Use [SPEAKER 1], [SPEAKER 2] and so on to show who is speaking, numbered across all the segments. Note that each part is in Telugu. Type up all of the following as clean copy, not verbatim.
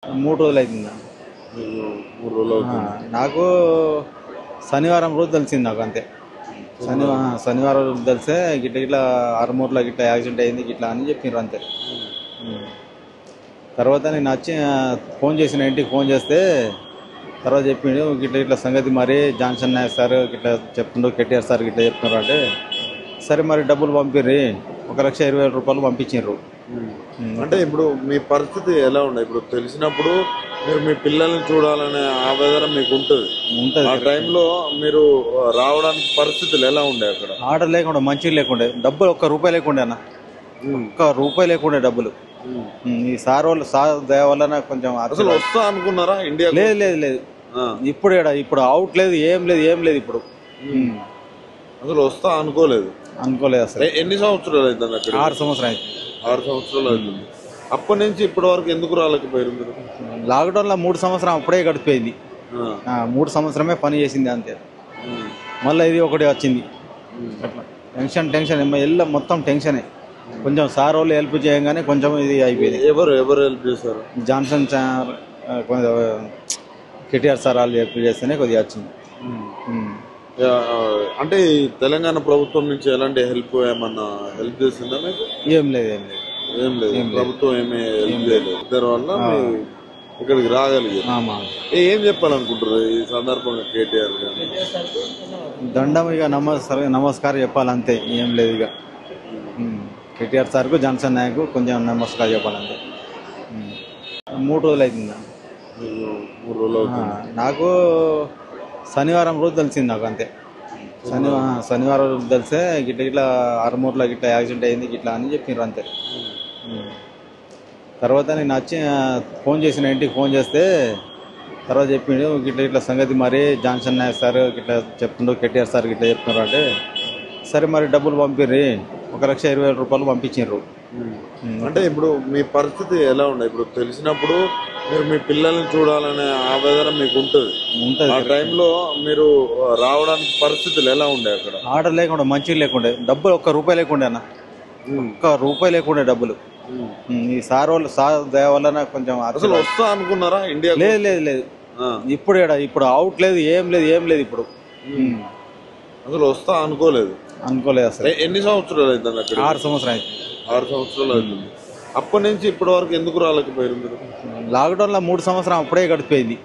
[SPEAKER 1] 3 రోజులైతుందా?
[SPEAKER 2] మీకు 3 రోజులు అవుతుంది.
[SPEAKER 1] నాకు శనివారం రోజు తెలిసింది నాకు అంతే. శనివారం రోజు తెలిసే గిట్లా ఆరుమూరులో గిట్లా యాక్సిడెంట్ అయింది గిట్లా అని చెప్పిర్రు అంతే. తర్వాత నేను వచ్చి ఫోన్ చేసిన, ఇంటికి ఫోన్ చేస్తే తర్వాత చెప్పిండు గిట్లా సంగతి, మరి జాన్సన్ నాయక్ సార్ గిట్లా చెప్తుండ్రు, కేటీఆర్ సార్ గిట్లా చెప్తున్నారు అంటే, సరే మరి డబ్బులు పంపిర్రి, 1,20,000 రూపాయలు పంపించిండ్రు.
[SPEAKER 2] అంటే ఇప్పుడు మీ పరిస్థితి ఎలా ఉండే? ఇప్పుడు తెలిసినప్పుడు మీరు మీ పిల్లల్ని చూడాలనే ఆవేదన మీకు ఉంటుంది. ఆ టైంలో మీరు రావడానికి పరిస్థితులు ఎలా ఉండే? అక్కడ
[SPEAKER 1] ఆర్డర్ లేకుండా, మంచిగా లేకుండే, డబ్బులు ₹1 లేకుండే అన్న, ₹1 లేకుండే డబ్బులు. ఈ సార్ దయ వల్ల కొంచెం
[SPEAKER 2] అసలు వస్తా అనుకున్నారా ఇండియా?
[SPEAKER 1] లేదు లేదు లేదు, ఇప్పుడు అవుట్ లేదు, ఏం లేదు ఇప్పుడు.
[SPEAKER 2] అసలు వస్తా అనుకోలేదు
[SPEAKER 1] అసలు.
[SPEAKER 2] ఎన్ని సంవత్సరాలు అవుతుంది అక్కడ?
[SPEAKER 1] 6 సంవత్సరాలు అయింది.
[SPEAKER 2] 6 సంవత్సరాలు అవుతుంది. అప్పటి నుంచి ఇప్పటి వరకు ఎందుకు రాలేకపోయారు మీరు?
[SPEAKER 1] లాక్డౌన్ లో 3 సంవత్సరం అప్పుడే గడిపోయింది. 3 సంవత్సరమే పని చేసింది అంతే. మళ్ళీ ఇది ఒకటి వచ్చింది. అట్లా టెన్షన్ ఎల్ల మొత్తం టెన్షనే. కొంచెం సార్ వాళ్ళు హెల్ప్ చేయగానే కొంచెం ఇది అయిపోయింది.
[SPEAKER 2] ఎవరు హెల్ప్ చేశారు?
[SPEAKER 1] జాన్సన్ సార్, కేటీఆర్ సార్ వాళ్ళు హెల్ప్ చేస్తేనే కొద్దిగా వచ్చింది.
[SPEAKER 2] అంటే తెలంగాణ ప్రభుత్వం నుంచి ఎలాంటి హెల్ప్ ఏమన్నా హెల్ప్ చేసిందా మీకు?
[SPEAKER 1] ఏం లేదు.
[SPEAKER 2] ప్రభుత్వం ఏమీ హెల్ప్ చేయలేదు. దానివల్ల ఇక్కడికి రాగలిగారు. ఏం చెప్పాలనుకుంటారు ఈ సందర్భంగా కేటీఆర్ గారు?
[SPEAKER 1] దండం, ఇక నమస్కారం చెప్పాలంతే, ఏం లేదు. ఇక కేటీఆర్ సార్కు, జాన్సన్ నాయక్ కొంచెం నమస్కారం చెప్పాలంతే. 3 రోజులు అవుతుందా?
[SPEAKER 2] 3 రోజులు అవుతుంది.
[SPEAKER 1] నాకు శనివారం రోజు తెలిసింది నాకు అంతే. శనివారం రోజు తెలిసే గిట్లా ఆరుమూరులో గిట్లా యాక్సిడెంట్ అయింది గిట్లా అని చెప్పిర్రు అంతే. తర్వాత నేను వచ్చి ఫోన్ చేసిన, ఇంటికి ఫోన్ చేస్తే తర్వాత చెప్పిండు గిట్లా సంగతి, మరి జాన్సన్ నాయక్ సార్ గిట్లా చెప్తుండ్రు, కేటీఆర్ సార్ గిట్లా చెప్తున్నారు అంటే, సరే మరి డబ్బులు పంపిర్రి, 1,20,000 రూపాయలు పంపించిండ్రు.
[SPEAKER 2] అంటే ఇప్పుడు మీ పరిస్థితి ఎలా ఉండే? ఇప్పుడు తెలిసినప్పుడు మీరు మీ పిల్లల్ని చూడాలనే ఆవేదన మీకు ఉంటుంది. ఆ టైంలో మీరు రావడానికి పరిస్థితులు ఎలా ఉండే? అక్కడ
[SPEAKER 1] ఆర్డర్ లేకుండా, మంచిగా లేకుండే, డబ్బులు ₹1 లేకుండే అన్న, ₹1 లేకుండే డబ్బులు. ఈ సార్ దయ వల్ల కొంచెం.
[SPEAKER 2] అసలు వస్తా అనుకున్నారా ఇండియా?
[SPEAKER 1] లేదు లేదు, ఇప్పుడు అవుట్ లేదు, ఏం లేదు ఇప్పుడు.
[SPEAKER 2] అసలు వస్తా అనుకోలేదు
[SPEAKER 1] అసలు.
[SPEAKER 2] ఎన్ని సంవత్సరాలు అవుతుంది అక్కడ?
[SPEAKER 1] 6 సంవత్సరాలు అయింది.
[SPEAKER 2] 6 సంవత్సరాలు అవుతుంది. అప్పటి నుంచి ఇప్పటి వరకు ఎందుకు రాలేకపోయారు మీరు?
[SPEAKER 1] లాక్డౌన్ లో 3 సంవత్సరం అప్పుడే గడిపోయింది.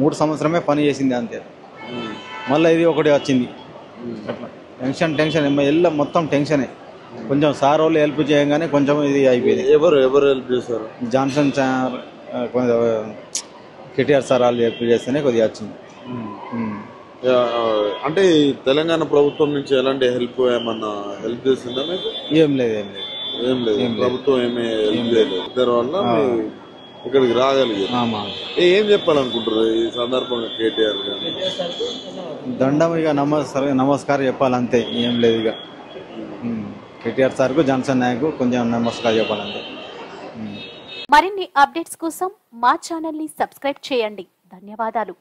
[SPEAKER 1] 3 సంవత్సరమే పని చేసింది అంతే. మళ్ళీ ఇది ఒకటి వచ్చింది. అట్లా టెన్షన్ ఎల్ల మొత్తం టెన్షనే. కొంచెం సార్ వాళ్ళు హెల్ప్ చేయగానే కొంచెం ఇది అయిపోయింది.
[SPEAKER 2] ఎవరు హెల్ప్ చేశారు?
[SPEAKER 1] జాన్సన్ సార్, కేటీఆర్ సార్ వాళ్ళు హెల్ప్ చేస్తేనే కొద్దిగా వచ్చింది.
[SPEAKER 2] అంటే తెలంగాణ ప్రభుత్వం నుంచి ఎలాంటి హెల్ప్ ఏమన్నా హెల్ప్ చేసిందా మీకు?
[SPEAKER 1] ఏం లేదు.
[SPEAKER 2] ప్రభుత్వం ఏమీ హెల్ప్ చేయలేదు. దానివల్ల ఇక్కడికి రాగలిగారు. ఏం చెప్పాలనుకుంటారు ఈ సందర్భంగా కేటీఆర్ గారు?
[SPEAKER 1] దండం, ఇక నమస్కారం చెప్పాలంతే, ఏం లేదు. ఇక కేటీఆర్ సార్కు, జాన్సన్ నాయక్ కొంచెం నమస్కారం చెప్పాలంతే.
[SPEAKER 3] మరిన్ని అప్డేట్స్ కోసం మా ఛానల్ ని సబ్స్క్రైబ్ చేయండి. ధన్యవాదాలు.